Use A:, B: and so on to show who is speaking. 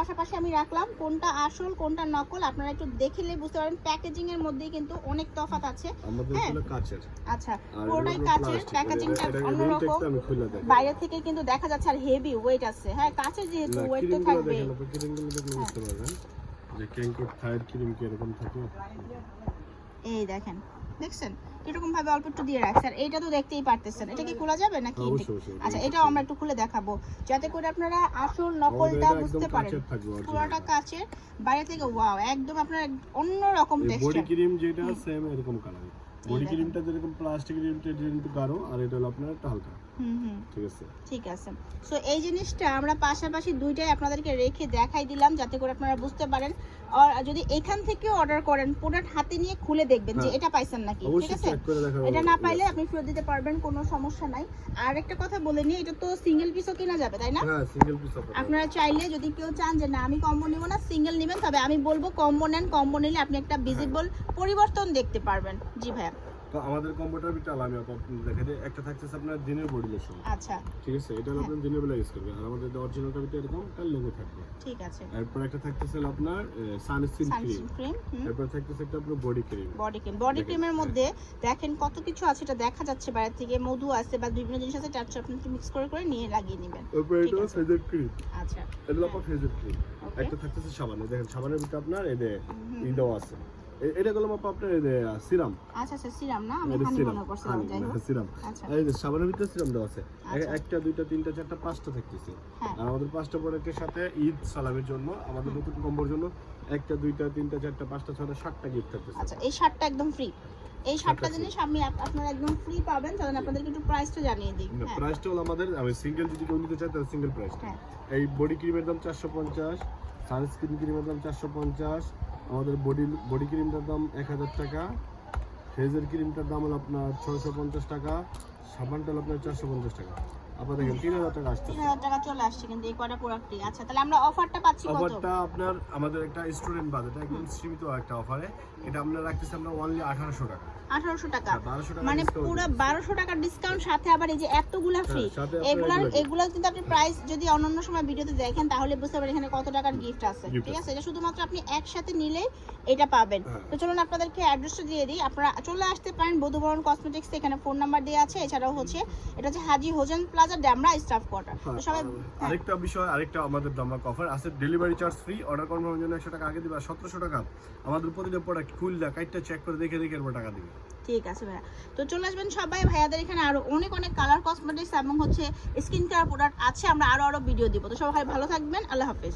A: পাশাপাশি আমি রাখলাম, কোনটা আসল কোনটা নকল আপনারা একটু দেখলে বুঝতে পারবেন। প্যাকেজিং এর মধ্যেই কিন্তু অনেক তফাৎ আছে। হ্যাঁ কাচের, আচ্ছা পুরোটাই কাচের, প্যাকেজিংটা অন্যরকম, বাইরে থেকে কিন্তু দেখা যাচ্ছে আর হেভি ওয়েট আছে। হ্যাঁ কাচের যেহেতু ওয়েট তো থাকবে।
B: যে ক্যাঙ্কর থাইড ক্রিম কি এরকম থাকে,
A: এই দেখেন দেখছেন এরকম ভাবে অল্প একটু দিয়ে রাখছে। আর এইটা তো দেখতেই পারতেছেন, এটা কি খোলা যাবে নাকি? আচ্ছা এটাও আমরা একটু খুলে দেখাবো যাতে করে আপনারা আসল নকলটা বুঝতে পারেন। পুরোটা কাচের, বাইরে থেকে ওয়াও একদম আপনার অন্য রকম টেক্সচার।
B: বডি ক্রিম যেটা সেম এরকম কালার, বডি ক্রিমটা যেরকম প্লাস্টিক ক্রিমটা যেরকম গাঢ়, আর এটা হলো আপনার একটু হালকা। ঠিক আছে
A: ঠিক আছে। সো এই জিনিসটা আমরা পাশাপাশি দুইটাই আপনাদেরকে রেখে দেখাই দিলাম যাতে করে আপনারা বুঝতে পারেন। আর যদি এখান থেকে অর্ডার করেন প্রোডাক্ট হাতে নিয়ে খুলে দেখবেন যে এটা পাইছেন নাকি। ঠিক আছে, এটা না পাইলে আপনি ফেরত দিতে পারবেন, কোনো সমস্যা নাই। আর একটা কথা বলে নিই, এটা তো সিঙ্গেল পিসও কেনা যাবে তাই না?
B: হ্যাঁ সিঙ্গেল পিস হবে।
A: আপনারা চাইলে যদি কেউ চান যে না আমি কম্বো নিব না সিঙ্গেল নেবেন, তবে আমি বলবো কম্বো নেন। কম্বো নিলে আপনি একটা ভিজিবল পরিবর্তন দেখতে পারবেন। জি ভাইয়া,
B: তো আমাদের কম্বোটার ভিতরে আমি আপনাদের দেখাই দিই। একটা থাকছে আপনার দিনের বডি লোশন,
A: আচ্ছা
B: ঠিক আছে, এটা আপনার দিনের বেলা ইউজ করবেন। আর আমাদের অরিজিনালটা ভিতরে এরকম তার লোগো থাকবে,
A: ঠিক আছে।
B: এরপর একটা থাকতেছে আপনার সানস্ক্রিন ক্রিম, এরপর থাকতেছে একটা আপনার বডি ক্রিম।
A: বডি ক্রিমের মধ্যে দেখেন কত কিছু আছে, এটা দেখা যাচ্ছে বাইরে থেকে। মধু আছে বা বিভিন্ন জিনিস আছে, চারটা আপনি মিক্স করে করে নিয়ে লাগিয়ে নেবেন।
B: এরপর এটা ফেজার ক্রিম,
A: আচ্ছা
B: এটা আপনার ফেজার ক্রিম। একটা থাকতেছে সাবান, দেখেন সাবানের ভিতরে আপনার এই যে ইদাও আছে। এটা গেল আপনার সিরাম।
A: আচ্ছা আচ্ছা সিরাম না, আমি হানি মনে করছিলাম। যাই হোক
B: সিরাম,
A: আচ্ছা
B: এই যে সাবানের ভিতরে সিরাম দেওয়া আছে। একটা দুইটা তিনটা চারটা পাঁচটা থাকতেছে। আর আমাদের পাঁচটা প্রোডাক্টের সাথে ঈদ সালামের জন্য আমাদের নতুন কম্বোর জন্য একটা দুইটা তিনটা চারটা পাঁচটা ছয়টা সাতটা গিফট থাকতেছে।
A: আচ্ছা এই সাতটা একদম ফ্রি, এই সাতটা জিনিস আমি আপনারা একদম ফ্রি পাবেন। চলেন আপনাদেরকে একটু প্রাইসটা জানিয়ে দিই।
B: প্রাইসটা হলো আমাদের, আমি সিঙ্গেল যদি কেউ নিতে চায় তাহলে সিঙ্গেল প্রাইসটা। এই বডি ক্রিমের দাম 450, সানস্ক্রিন ক্রিমের দাম 450, আমাদের বডি ক্রিমটার দাম 1000 টাকা, ফেজের ক্রিমটার দাম হলো আপনার 650 টাকা, সাবানটা হলো আপনার 450 টাকা। আপনার দেখেন 3000 টাকা আসছে,
A: 3000 টাকা চলে আসছে কিন্তু এই কয়টা প্রোডাক্টই। আচ্ছা তাহলে আমরা অফারটা পাচ্ছি কত?
B: অফারটা আপনার আমাদের একটা স্টুডেন্ট বাজেট একদম সীমিত একটা অফারে, এটা আমরা রাখতেছি আমরা অনলি 1800 টাকা।
A: 1800 টাকা মানে পুরো 1200 টাকা ডিসকাউন্ট, সাথে আবার এই যে এতগুলা ফ্রি। এগুলা কিন্তু আপনি প্রাইস যদি অন্যান্য সময় ভিডিওতে দেখেন তাহলে বুঝতে পারবেন এখানে কত টাকার গিফট আছে। ঠিক আছে, এটা শুধুমাত্র আপনি একসাথে নিলেই এটা পাবেন। তো চলুন আপনাদেরকে অ্যাড্রেসটা দিয়ে দিই, আপনারা চলে আসতে পারেন বধুবরণ কসমেটিক্স। এখানে ফোন নাম্বার দেওয়া আছে, এছাড়াও হচ্ছে এটা হচ্ছে হাজী Hossain plaza Demra staff quarter. তো সবাই
B: আরেকটা বিষয়, আরেকটা আমাদের দামাক অফার আছে, ডেলিভারি চার্জ ফ্রি। অর্ডার কনফার্মের জন্য 100 টাকা আগে দিবা, 1700 টাকা আমাদের প্রতিটা প্রোডাক্ট খুললা কাইটটা চেক করে দেখে এরপর টাকা দিবে।
A: ঠিক আছে ভাইয়া, তো চলে আসবেন সবাই। ভাইয়াদের এখানে আরো অনেক অনেক কালার কসমেটিক্স এবং হচ্ছে স্কিন কেয়ার প্রোডাক্ট আছে, আমরা আরো ভিডিও দিব। তো সবাই ভালো থাকবেন, আল্লাহ হাফেজ।